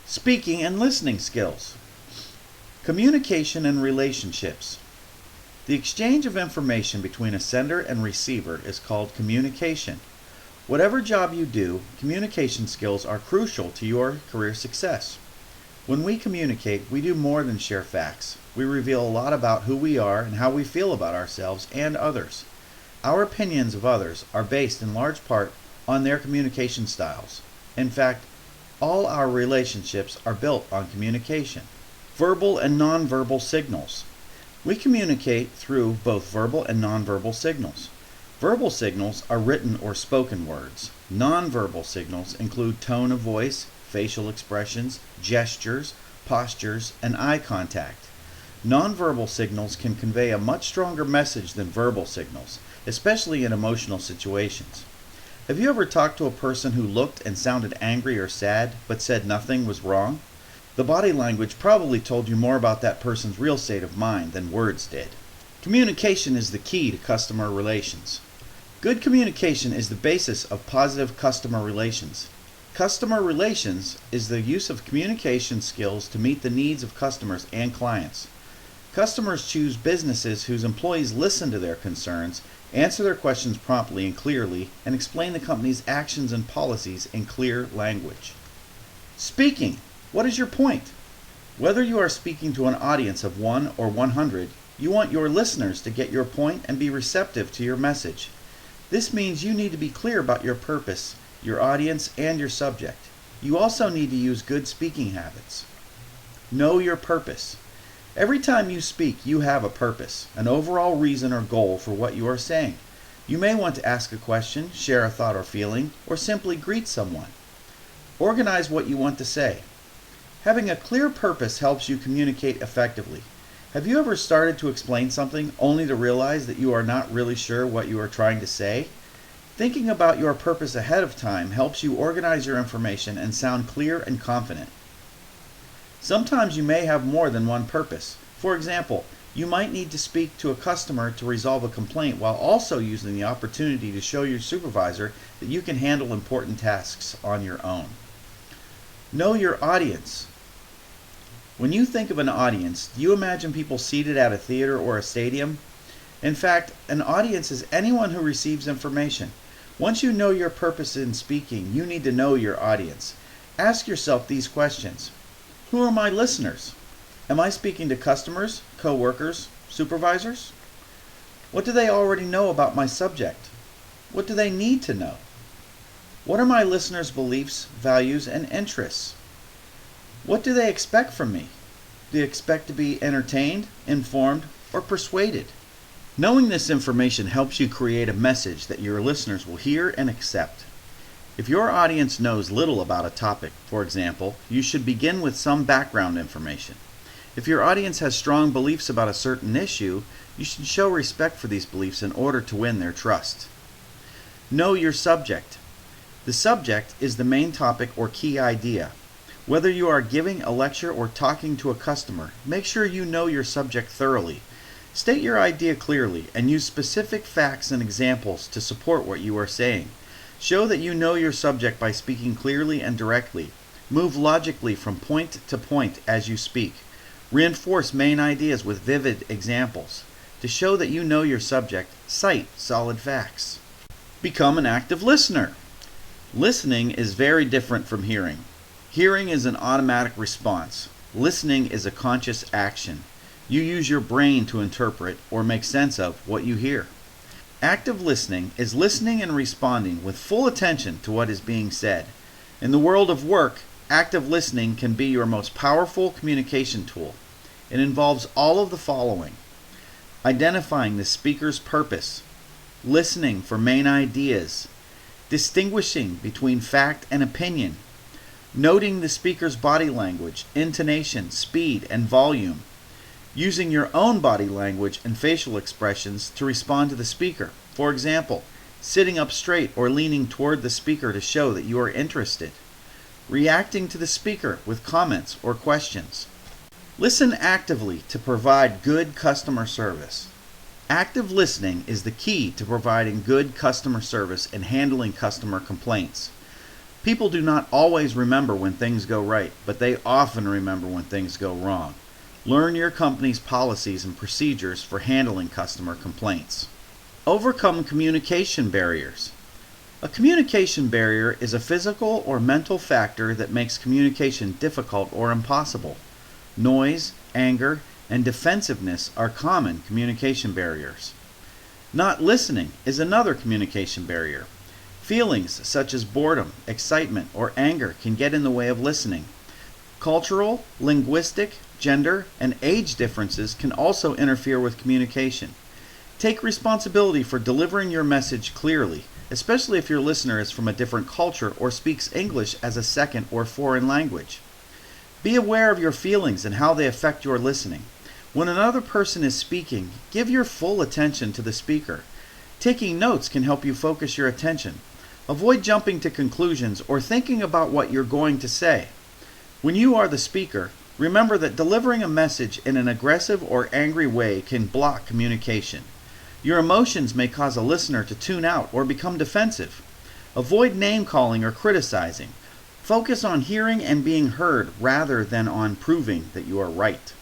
Speaking and listening skills. Communication and relationships. The exchange of information between a sender and receiver is called communication. Whatever job you do, communication skills are crucial to your career success. When we communicate, we do more than share facts. We reveal a lot about who we are and how we feel about ourselves and others. Our opinions of others are based in large part on their communication styles. In fact, all our relationships are built on communication. Verbal and nonverbal signals. We communicate through both verbal and nonverbal signals. Verbal signals are written or spoken words. Nonverbal signals include tone of voice, facial expressions, gestures, postures, and eye contact. Nonverbal signals can convey a much stronger message than verbal signals, especially in emotional situations. Have you ever talked to a person who looked and sounded angry or sad, but said nothing was wrong? The body language probably told you more about that person's real state of mind than words did. Communication is the key to customer relations. Good communication is the basis of positive customer relations. Customer relations is the use of communication skills to meet the needs of customers and clients. Customers choose businesses whose employees listen to their concerns, answer their questions promptly and clearly, and explain the company's actions and policies in clear language. Speaking. What is your point? Whether you are speaking to an audience of 1 or 100, you want your listeners to get your point and be receptive to your message. This means you need to be clear about your purpose, your audience, and your subject. You also need to use good speaking habits. Know your purpose. Every time you speak, you have a purpose, an overall reason or goal for what you are saying. You may want to ask a question, share a thought or feeling, or simply greet someone. Organize what you want to say. Having a clear purpose helps you communicate effectively. Have you ever started to explain something only to realize that you are not really sure what you are trying to say? Thinking about your purpose ahead of time helps you organize your information and sound clear and confident. Sometimes you may have more than one purpose. For example, you might need to speak to a customer to resolve a complaint while also using the opportunity to show your supervisor that you can handle important tasks on your own. Know your audience. When you think of an audience, do you imagine people seated at a theater or a stadium? In fact, an audience is anyone who receives information. Once you know your purpose in speaking, you need to know your audience. Ask yourself these questions. Who are my listeners? Am I speaking to customers, co-workers, supervisors? What do they already know about my subject? What do they need to know? What are my listeners' beliefs, values, and interests? What do they expect from me? Do they expect to be entertained, informed, or persuaded? Knowing this information helps you create a message that your listeners will hear and accept. If your audience knows little about a topic, for example, you should begin with some background information. If your audience has strong beliefs about a certain issue, you should show respect for these beliefs in order to win their trust. Know your subject. The subject is the main topic or key idea. Whether you are giving a lecture or talking to a customer, make sure you know your subject thoroughly. State your idea clearly and use specific facts and examples to support what you are saying. Show that you know your subject by speaking clearly and directly. Move logically from point to point as you speak. Reinforce main ideas with vivid examples. To show that you know your subject, cite solid facts. Become an active listener. Listening is very different from hearing. Hearing is an automatic response. Listening is a conscious action. You use your brain to interpret or make sense of what you hear. Active listening is listening and responding with full attention to what is being said. In the world of work, active listening can be your most powerful communication tool. It involves all of the following: identifying the speaker's purpose, listening for main ideas, distinguishing between fact and opinion, noting the speaker's body language, intonation, speed, and volume, using your own body language and facial expressions to respond to the speaker. For example, sitting up straight or leaning toward the speaker to show that you are interested. Reacting to the speaker with comments or questions. Listen actively to provide good customer service. Active listening is the key to providing good customer service and handling customer complaints. People do not always remember when things go right, but they often remember when things go wrong. Learn your company's policies and procedures for handling customer complaints. Overcome communication barriers. A communication barrier is a physical or mental factor that makes communication difficult or impossible. Noise, anger, and defensiveness are common communication barriers. Not listening is another communication barrier. Feelings such as boredom, excitement, or anger can get in the way of listening. Cultural, linguistic, gender, and age differences can also interfere with communication. Take responsibility for delivering your message clearly, especially if your listener is from a different culture or speaks English as a second or foreign language. Be aware of your feelings and how they affect your listening. When another person is speaking, give your full attention to the speaker. Taking notes can help you focus your attention. Avoid jumping to conclusions or thinking about what you're going to say. When you are the speaker, remember that delivering a message in an aggressive or angry way can block communication. Your emotions may cause a listener to tune out or become defensive. Avoid name-calling or criticizing. Focus on hearing and being heard rather than on proving that you are right.